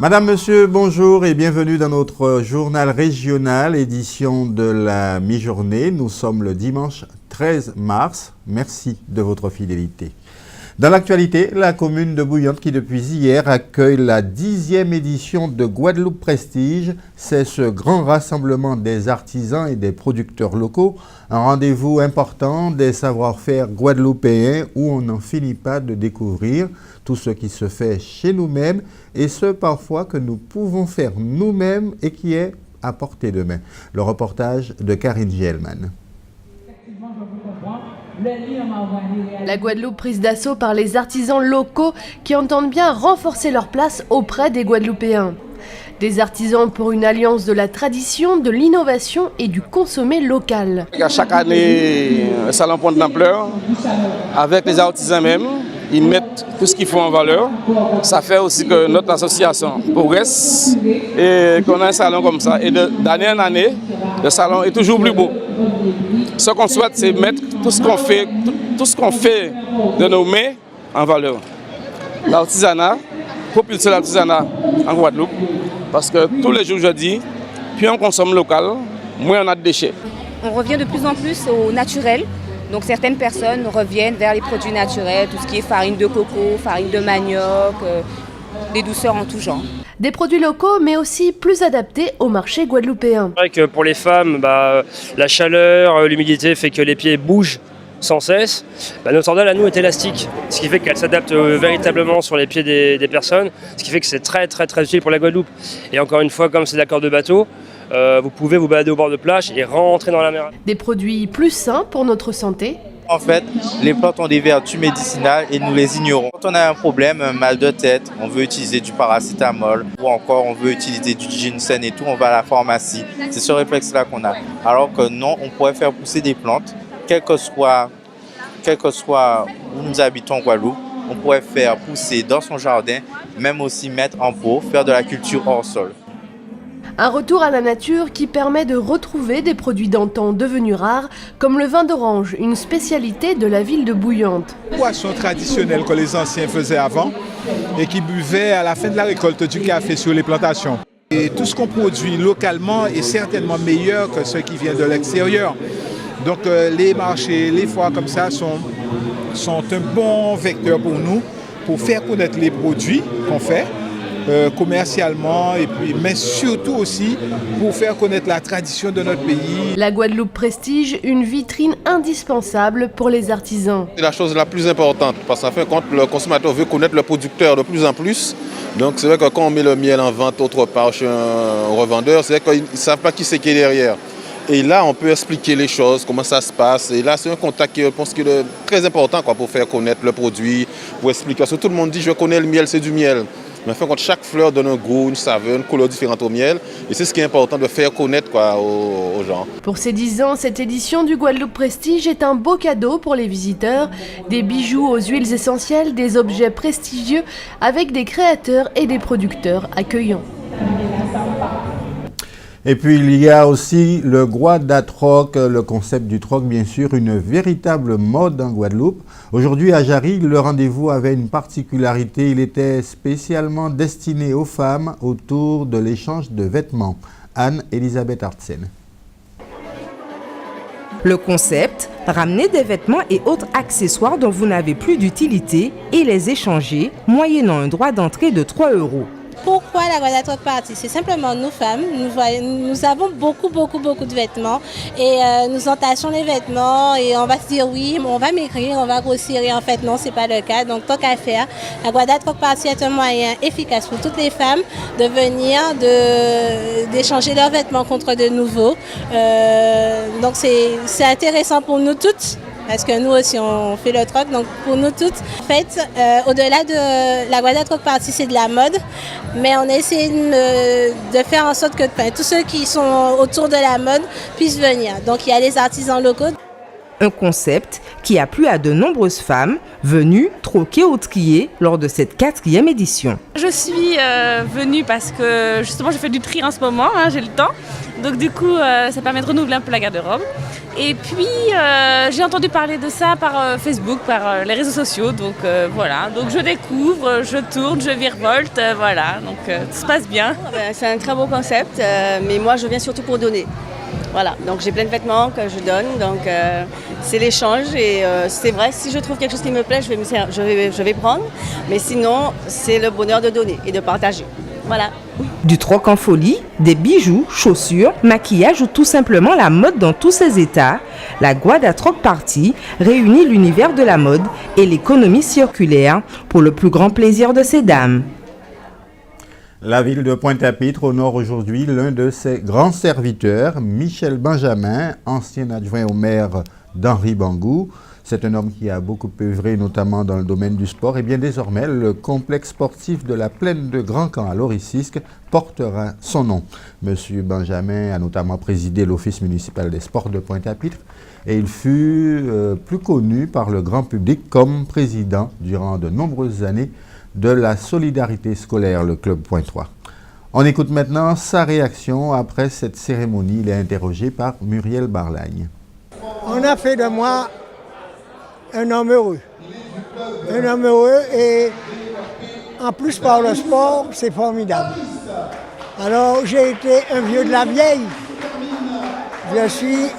Madame, Monsieur, bonjour et bienvenue dans notre journal régional, édition de la mi-journée. Nous sommes le dimanche 13 mars. Merci de votre fidélité. Dans l'actualité, la commune de Bouillante qui depuis hier accueille la 10e édition de Guadeloupe Prestige. C'est ce grand rassemblement des artisans et des producteurs locaux, un rendez-vous important des savoir-faire guadeloupéens où on n'en finit pas de découvrir tout ce qui se fait chez nous-mêmes et ce parfois que nous pouvons faire nous-mêmes et qui est à portée de main. Le reportage de Karine Gielman. La Guadeloupe prise d'assaut par les artisans locaux qui entendent bien renforcer leur place auprès des Guadeloupéens. Des artisans pour une alliance de la tradition, de l'innovation et du consommé local. Chaque année, un salon prend de l'ampleur. Avec les artisans même, ils mettent tout ce qu'ils font en valeur. Ça fait aussi que notre association progresse et qu'on a un salon comme ça. Et d'année en année, le salon est toujours plus beau. Ce qu'on souhaite, c'est mettre tout ce qu'on fait de nos mains en valeur. L'artisanat, propulser l'artisanat en Guadeloupe, parce que tous les jours, je dis, plus on consomme local, moins on a de déchets. On revient de plus en plus au naturel. Donc certaines personnes reviennent vers les produits naturels, tout ce qui est farine de coco, farine de manioc, des douceurs en tout genre. Des produits locaux, mais aussi plus adaptés au marché guadeloupéen. C'est vrai que pour les femmes, la chaleur, l'humidité fait que les pieds bougent sans cesse. Notre sandale à nous est élastique, ce qui fait qu'elle s'adapte véritablement sur les pieds des personnes, ce qui fait que c'est très utile pour la Guadeloupe. Et encore une fois, comme c'est l'accord de bateau, vous pouvez vous balader au bord de plage et rentrer dans la mer. Des produits plus sains pour notre santé. En fait, les plantes ont des vertus médicinales et nous les ignorons. Quand on a un problème, un mal de tête, on veut utiliser du paracétamol ou encore on veut utiliser du ginseng et tout, on va à la pharmacie. C'est ce réflexe-là qu'on a. Alors que non, on pourrait faire pousser des plantes, quel que soit où nous habitons en Guadeloupe, on pourrait faire pousser dans son jardin, même aussi mettre en pot, faire de la culture hors sol. Un retour à la nature qui permet de retrouver des produits d'antan devenus rares, comme le vin d'orange, une spécialité de la ville de Bouillante. Boisson traditionnelle que les anciens faisaient avant et qui buvaient à la fin de la récolte du café sur les plantations. Et tout ce qu'on produit localement est certainement meilleur que ce qui vient de l'extérieur. Donc les marchés, les foires comme ça sont un bon vecteur pour nous, pour faire connaître les produits qu'on fait. Commercialement mais surtout aussi pour faire connaître la tradition de notre pays. La Guadeloupe Prestige, une vitrine indispensable pour les artisans. C'est la chose la plus importante parce qu'en fin de compte, le consommateur veut connaître le producteur de plus en plus. Donc c'est vrai que quand on met le miel en vente autre part chez un revendeur, c'est vrai qu'ils ne savent pas qui c'est qui est derrière. Et là, on peut expliquer les choses, comment ça se passe. Et là, c'est un contact qui, je pense, qui est très important pour faire connaître le produit, pour expliquer. Parce que tout le monde dit, je connais le miel, c'est du miel. Mais en fin de compte, chaque fleur donne un goût, une saveur, une couleur différente au miel. Et c'est ce qui est important de faire connaître aux gens. Pour ces 10 ans, cette édition du Guadeloupe Prestige est un beau cadeau pour les visiteurs. Des bijoux aux huiles essentielles, des objets prestigieux avec des créateurs et des producteurs accueillants. Et puis il y a aussi le Guadatroc, le concept du troc bien sûr, une véritable mode en Guadeloupe. Aujourd'hui à Jarry, le rendez-vous avait une particularité, il était spécialement destiné aux femmes autour de l'échange de vêtements. Anne-Elisabeth Artsen. Le concept, ramener des vêtements et autres accessoires dont vous n'avez plus d'utilité et les échanger moyennant un droit d'entrée de 3 €. Pourquoi la Guadatroc Party? C'est simplement nous femmes, nous avons beaucoup de vêtements et nous entachons les vêtements et on va se dire oui, on va maigrir, on va grossir et en fait non, c'est pas le cas. Donc tant qu'à faire, la Guadatroc Party est un moyen efficace pour toutes les femmes de venir, d'échanger leurs vêtements contre de nouveaux. Donc c'est intéressant pour nous toutes. Parce que nous aussi on fait le troc, donc pour nous toutes, en fait, au-delà de la Guadatroc Party, c'est de la mode, mais on essaie de faire en sorte que tous ceux qui sont autour de la mode puissent venir. Donc il y a les artisans locaux. Un concept qui a plu à de nombreuses femmes venues troquer ou trier lors de cette 4e édition. Je suis venue parce que justement je fais du tri en ce moment, j'ai le temps. Donc du coup ça permet de renouveler un peu la garde-robe. Et puis j'ai entendu parler de ça par Facebook, par les réseaux sociaux. Donc voilà, donc je découvre, je tourne, je virevolte, voilà. Donc tout se passe bien. C'est un très beau concept, mais moi je viens surtout pour donner. Voilà, donc j'ai plein de vêtements que je donne, donc c'est l'échange et c'est vrai, si je trouve quelque chose qui me plaît, je vais prendre, mais sinon c'est le bonheur de donner et de partager. Voilà. Du troc en folie, des bijoux, chaussures, maquillage ou tout simplement la mode dans tous ses états, la Guada Troc Party réunit l'univers de la mode et l'économie circulaire pour le plus grand plaisir de ces dames. La ville de Pointe-à-Pitre honore aujourd'hui l'un de ses grands serviteurs, Michel Benjamin, ancien adjoint au maire d'Henri Bangou. C'est un homme qui a beaucoup œuvré, notamment dans le domaine du sport. Et bien désormais, le complexe sportif de la Plaine de Grand-Camp à Loricisque portera son nom. Monsieur Benjamin a notamment présidé l'Office municipal des sports de Pointe-à-Pitre et il fut plus connu par le grand public comme président durant de nombreuses années de la solidarité scolaire, le Club Point 3. On écoute maintenant sa réaction après cette cérémonie. Il est interrogé par Muriel Barlagne. On a fait de moi un homme heureux. Un homme heureux et en plus par le sport, c'est formidable. Alors j'ai été un vieux de la vieille.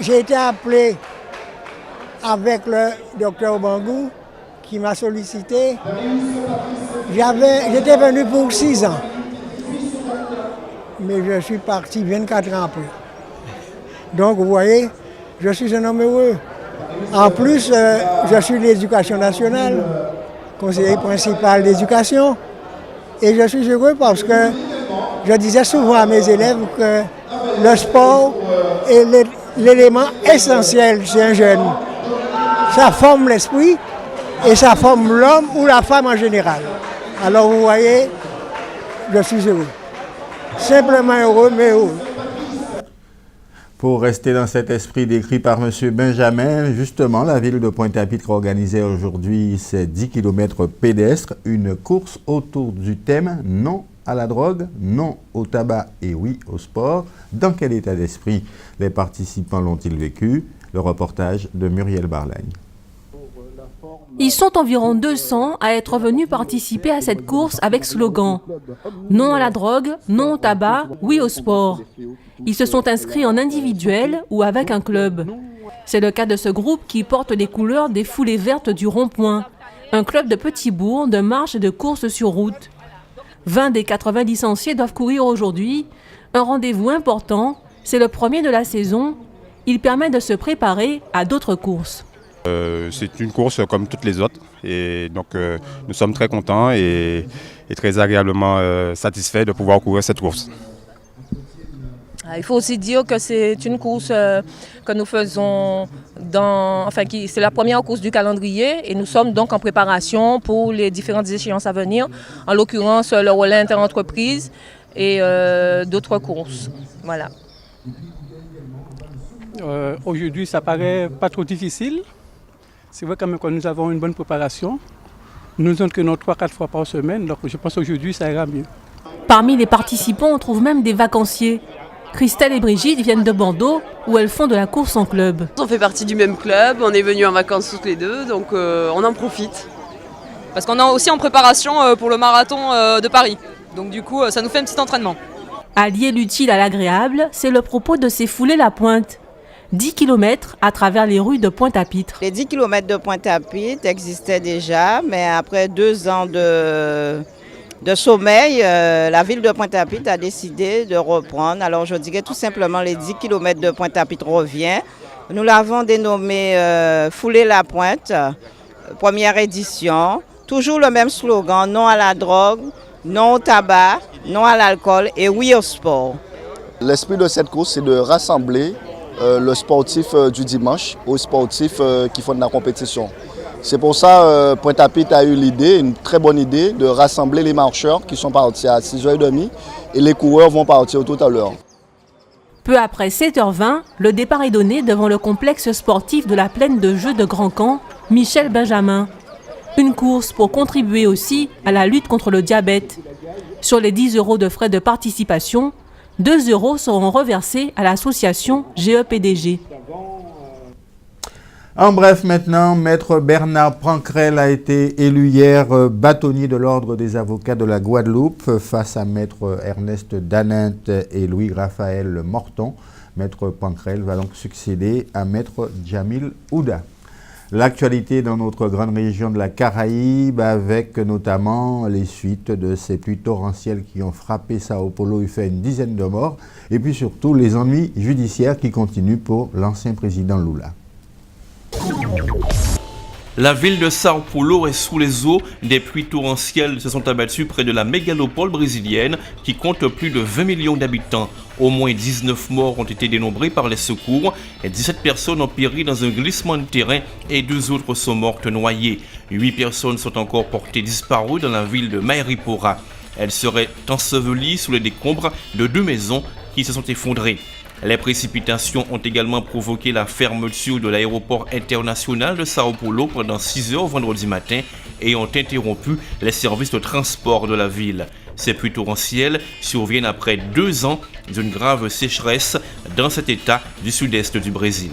J'ai été appelé avec le docteur Bangou qui m'a sollicité. J'étais venu pour 6 ans, mais je suis parti 24 ans après. Donc vous voyez, je suis un homme heureux. En plus, je suis de l'Éducation nationale, conseiller principal d'éducation, et je suis heureux parce que je disais souvent à mes élèves que le sport est l'élément essentiel chez un jeune. Ça forme l'esprit et ça forme l'homme ou la femme en général. Alors vous voyez, je suis heureux. Simplement heureux, mais heureux. Pour rester dans cet esprit décrit par M. Benjamin, justement, la ville de Pointe-à-Pitre organisait aujourd'hui ses 10 km pédestres, une course autour du thème « Non à la drogue, non au tabac et oui au sport ». Dans quel état d'esprit les participants l'ont-ils vécu? Le reportage de Muriel Barlagne. Ils sont environ 200 à être venus participer à cette course avec slogan « Non à la drogue, non au tabac, oui au sport ». Ils se sont inscrits en individuel ou avec un club. C'est le cas de ce groupe qui porte les couleurs des foulées vertes du Rond-Point, un club de petits bourgs, de marche et de course sur route. 20 des 80 licenciés doivent courir aujourd'hui. Un rendez-vous important, c'est le premier de la saison. Il permet de se préparer à d'autres courses. C'est une course comme toutes les autres et donc nous sommes très contents et très agréablement satisfaits de pouvoir courir cette course. Il faut aussi dire que c'est une course que nous faisons c'est la première course du calendrier et nous sommes donc en préparation pour les différentes échéances à venir, en l'occurrence le relais interentreprise et d'autres courses. Voilà. Aujourd'hui, ça paraît pas trop difficile. C'est vrai quand même que nous avons une bonne préparation. Nous ne sommes que 3-4 fois par semaine, donc je pense qu'aujourd'hui, ça ira mieux. Parmi les participants, on trouve même des vacanciers. Christelle et Brigitte viennent de Bordeaux, où elles font de la course en club. On fait partie du même club, on est venus en vacances toutes les deux, donc on en profite. Parce qu'on est aussi en préparation pour le marathon de Paris. Donc du coup, ça nous fait un petit entraînement. Allier l'utile à l'agréable, c'est le propos de ces foulées la pointe. 10 km à travers les rues de Pointe-à-Pitre. Les 10 km de Pointe-à-Pitre existaient déjà, mais après 2 ans de sommeil, la ville de Pointe-à-Pitre a décidé de reprendre. Alors je dirais tout simplement les 10 km de Pointe-à-Pitre revient. Nous l'avons dénommé Fouler la Pointe, première édition. Toujours le même slogan, non à la drogue, non au tabac, non à l'alcool et oui au sport. L'esprit de cette course, c'est de rassembler le sportif du dimanche aux sportifs qui font de la compétition. C'est pour ça Pointe-à-Pitre a eu l'idée, une très bonne idée, de rassembler les marcheurs qui sont partis à 6h30 et les coureurs vont partir tout à l'heure. Peu après 7h20, le départ est donné devant le complexe sportif de la plaine de jeux de Grand-Camp, Michel Benjamin. Une course pour contribuer aussi à la lutte contre le diabète. Sur les 10 € de frais de participation, 2 € seront reversés à l'association GEPDG. En bref, maintenant, Maître Bernard Prancrel a été élu hier bâtonnier de l'Ordre des avocats de la Guadeloupe face à Maître Ernest Danint et Louis-Raphaël Morton. Maître Prancrel va donc succéder à Maître Jamil Ouda. L'actualité dans notre grande région de la Caraïbe avec notamment les suites de ces pluies torrentielles qui ont frappé Sao Paulo et fait une dizaine de morts et puis surtout les ennuis judiciaires qui continuent pour l'ancien président Lula. La ville de Sao Paulo est sous les eaux. Des pluies torrentielles se sont abattues près de la mégalopole brésilienne qui compte plus de 20 millions d'habitants. Au moins 19 morts ont été dénombrés par les secours et 17 personnes ont péri dans un glissement de terrain et 2 autres sont mortes noyées. 8 personnes sont encore portées disparues dans la ville de Mairipora. Elles seraient ensevelies sous les décombres de 2 maisons qui se sont effondrées. Les précipitations ont également provoqué la fermeture de l'aéroport international de Sao Paulo pendant 6 heures vendredi matin et ont interrompu les services de transport de la ville. Ces pluies torrentielles surviennent après 2 ans d'une grave sécheresse dans cet état du sud-est du Brésil.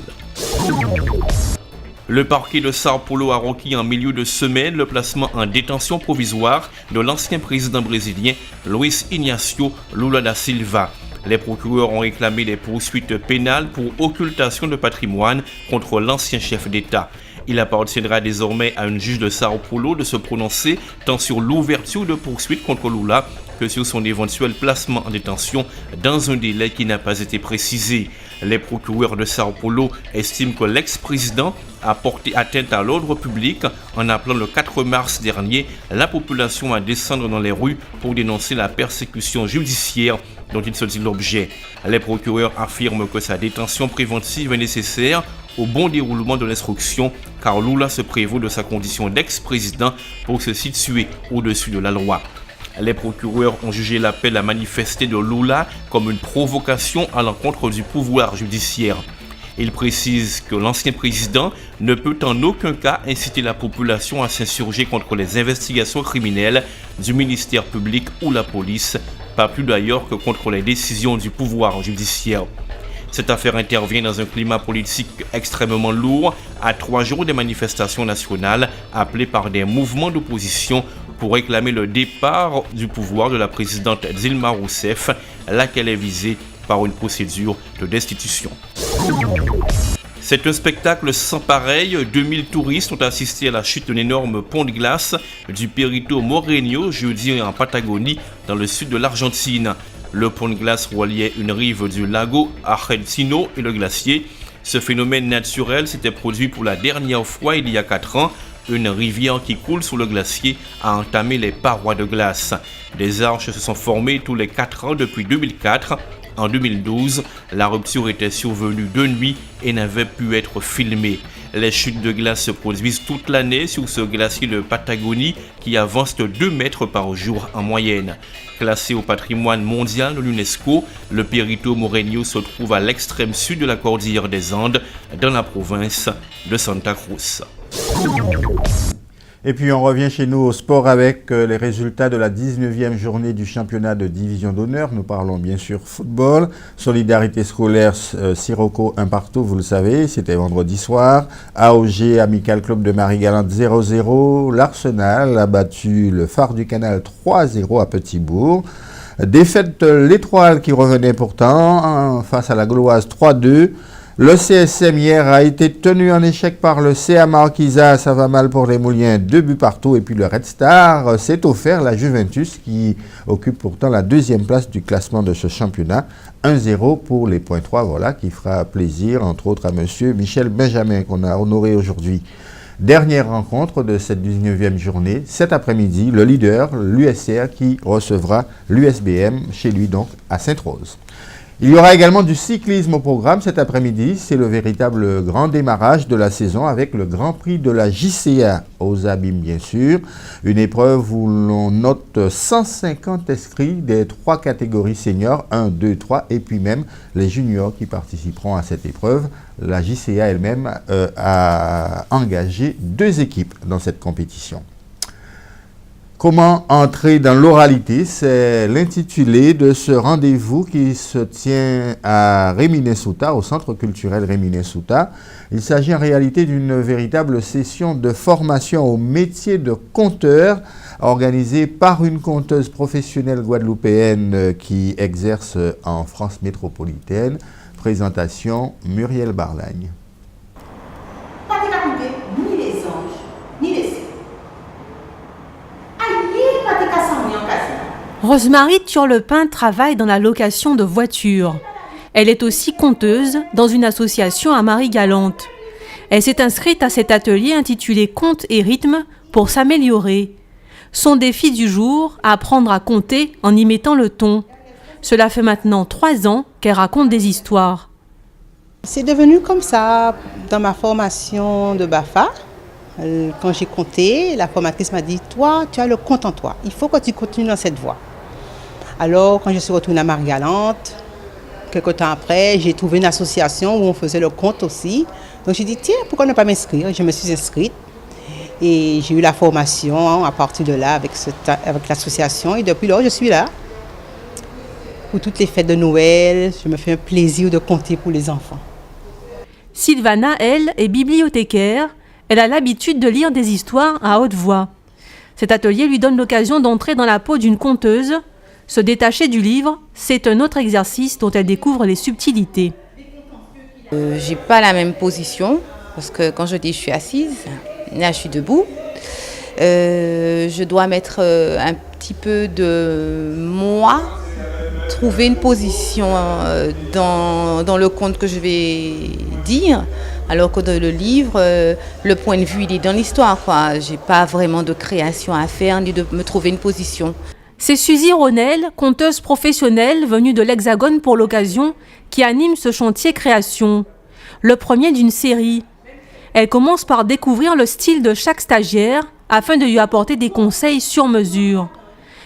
Le parquet de Sao Paulo a requis en milieu de semaine le placement en détention provisoire de l'ancien président brésilien Luiz Inácio Lula da Silva. Les procureurs ont réclamé des poursuites pénales pour occultation de patrimoine contre l'ancien chef d'État. Il appartiendra désormais à une juge de Sao Paulo de se prononcer tant sur l'ouverture de poursuites contre Lula que sur son éventuel placement en détention dans un délai qui n'a pas été précisé. Les procureurs de Sao Paulo estiment que l'ex-président a porté atteinte à l'ordre public en appelant le 4 mars dernier la population à descendre dans les rues pour dénoncer la persécution judiciaire dont il se dit l'objet. Les procureurs affirment que sa détention préventive est nécessaire au bon déroulement de l'instruction car Lula se prévaut de sa condition d'ex-président pour se situer au-dessus de la loi. Les procureurs ont jugé l'appel à manifester de Lula comme une provocation à l'encontre du pouvoir judiciaire. Ils précisent que l'ancien président ne peut en aucun cas inciter la population à s'insurger contre les investigations criminelles du ministère public ou la police, pas plus d'ailleurs que contre les décisions du pouvoir judiciaire. Cette affaire intervient dans un climat politique extrêmement lourd, à 3 jours des manifestations nationales appelées par des mouvements d'opposition pour réclamer le départ du pouvoir de la présidente Dilma Rousseff, laquelle est visée par une procédure de destitution. C'est un spectacle sans pareil. 2000 touristes ont assisté à la chute d'un énorme pont de glace du Perito Moreno jeudi en Patagonie, dans le sud de l'Argentine. Le pont de glace reliait une rive du lago Argentino et le glacier. Ce phénomène naturel s'était produit pour la dernière fois il y a 4 ans. Une rivière qui coule sous le glacier a entamé les parois de glace. Des arches se sont formées tous les 4 ans depuis 2004. En 2012, la rupture était survenue de nuit et n'avait pu être filmée. Les chutes de glace se produisent toute l'année sur ce glacier de Patagonie qui avance de 2 mètres par jour en moyenne. Classé au patrimoine mondial de l'UNESCO, le Perito Moreno se trouve à l'extrême sud de la cordillère des Andes, dans la province de Santa Cruz. Et puis on revient chez nous au sport avec les résultats de la 19e journée du championnat de division d'honneur. Nous parlons bien sûr football, solidarité scolaire, Sirocco 1-1, vous le savez, c'était vendredi soir. AOG, Amical Club de Marie-Galante 0-0. L'Arsenal a battu le Phare du Canal 3-0 à Petit-Bourg. Défaite l'Étoile qui revenait pourtant face à la Gauloise 3-2. Le CSM hier a été tenu en échec par le CA Marquisa, ça va mal pour les Mouliens, 2-2. Et puis le Red Star s'est offert la Juventus qui occupe pourtant la 2e place du classement de ce championnat. 1-0 pour les points 3, voilà, qui fera plaisir entre autres à monsieur Michel Benjamin qu'on a honoré aujourd'hui. Dernière rencontre de cette 19e journée, cet après-midi, le leader, l'USR, qui recevra l'USBM chez lui donc à Sainte-Rose. Il y aura également du cyclisme au programme cet après-midi. C'est le véritable grand démarrage de la saison avec le Grand Prix de la JCA aux Abîmes, bien sûr. Une épreuve où l'on note 150 inscrits des 3 catégories seniors, 1, 2, 3, et puis même les juniors qui participeront à cette épreuve. La JCA elle-même a engagé 2 équipes dans cette compétition. Comment entrer dans l'oralité, c'est l'intitulé de ce rendez-vous qui se tient à Réminé-Souta, au Centre culturel Réminé-Souta. Il s'agit en réalité d'une véritable session de formation au métier de conteur organisée par une conteuse professionnelle guadeloupéenne qui exerce en France métropolitaine. Présentation Muriel Barlagne. Ni les anges, ni les cieux. Rosemary Turlepin travaille dans la location de voitures. Elle est aussi conteuse dans une association à Marie-Galante. Elle s'est inscrite à cet atelier intitulé Conte et rythme pour s'améliorer. Son défi du jour, apprendre à compter en y mettant le ton. Cela fait maintenant 3 ans qu'elle raconte des histoires. C'est devenu comme ça dans ma formation de BAFA. Quand j'ai compté, la formatrice m'a dit « Toi, tu as le compte en toi. Il faut que tu continues dans cette voie. » Alors, quand je suis retournée à Marie-Galante, quelques temps après, j'ai trouvé une association où on faisait le compte aussi. Donc j'ai dit « Tiens, pourquoi ne pas m'inscrire ?» Je me suis inscrite et j'ai eu la formation à partir de là avec l'association. Et depuis lors, je suis là. Pour toutes les fêtes de Noël, je me fais un plaisir de compter pour les enfants. Sylvana, elle, est bibliothécaire. Elle a l'habitude de lire des histoires à haute voix. Cet atelier lui donne l'occasion d'entrer dans la peau d'une conteuse. Se détacher du livre, c'est un autre exercice dont elle découvre les subtilités. J'ai pas la même position, parce que quand je dis je suis assise, là je suis debout. Je dois mettre un petit peu de moi, trouver une position dans le conte que je vais dire, alors que dans le livre, le point de vue il est dans l'histoire, quoi. J'ai pas vraiment de création à faire, ni de me trouver une position. C'est Suzy Ronel, conteuse professionnelle venue de l'Hexagone pour l'occasion, qui anime ce chantier création. Le premier d'une série. Elle commence par découvrir le style de chaque stagiaire afin de lui apporter des conseils sur mesure.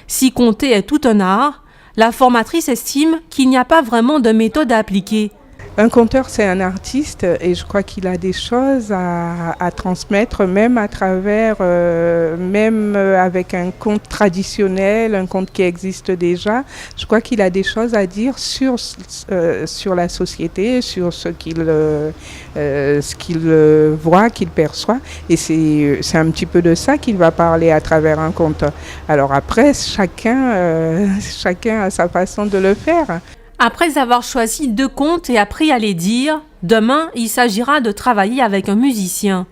Si compter est tout un art, la formatrice estime qu'il n'y a pas vraiment de méthode à appliquer. Un conteur, c'est un artiste et je crois qu'il a des choses à transmettre, même à travers, même avec un conte traditionnel, un conte qui existe déjà. Je crois qu'il a des choses à dire sur la société, sur ce qu'il voit, qu'il perçoit. Et c'est un petit peu de ça qu'il va parler à travers un conte. Alors après, chacun a sa façon de le faire. Après avoir choisi 2 contes et appris à les dire, demain, il s'agira de travailler avec un musicien.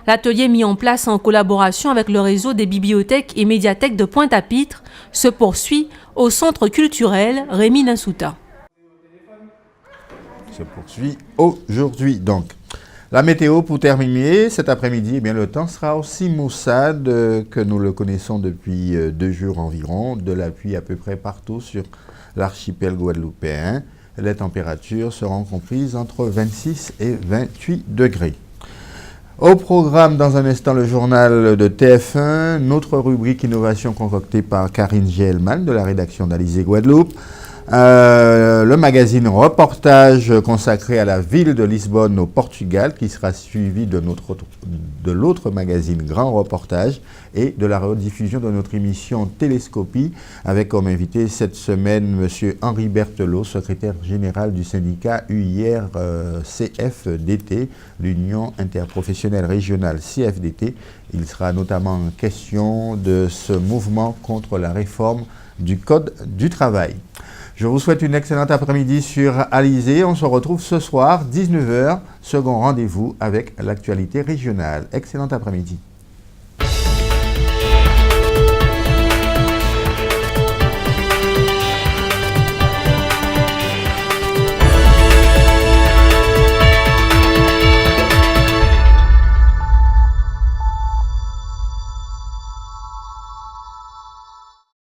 L'atelier mis en place en collaboration avec le réseau des bibliothèques et médiathèques de Pointe-à-Pitre se poursuit au Centre culturel Réminé-Souta. Se poursuit aujourd'hui donc. La météo pour terminer, cet après-midi, eh bien, le temps sera aussi maussade que nous le connaissons depuis 2 jours environ, de la pluie à peu près partout sur l'archipel guadeloupéen. Les températures seront comprises entre 26 et 28 degrés. Au programme, dans un instant, le journal de TF1, notre rubrique innovation concoctée par Karine Gielman de la rédaction d'Alizé Guadeloupe. Le magazine Reportage consacré à la ville de Lisbonne au Portugal qui sera suivi de l'autre magazine Grand Reportage et de la rediffusion de notre émission Télescopie avec comme invité cette semaine M. Henri Berthelot, secrétaire général du syndicat UIR-CFDT, l'Union interprofessionnelle régionale CFDT. Il sera notamment question de ce mouvement contre la réforme du Code du travail. Je vous souhaite une excellente après-midi sur Alizé. On se retrouve ce soir, 19h, second rendez-vous avec l'actualité régionale. Excellent après-midi.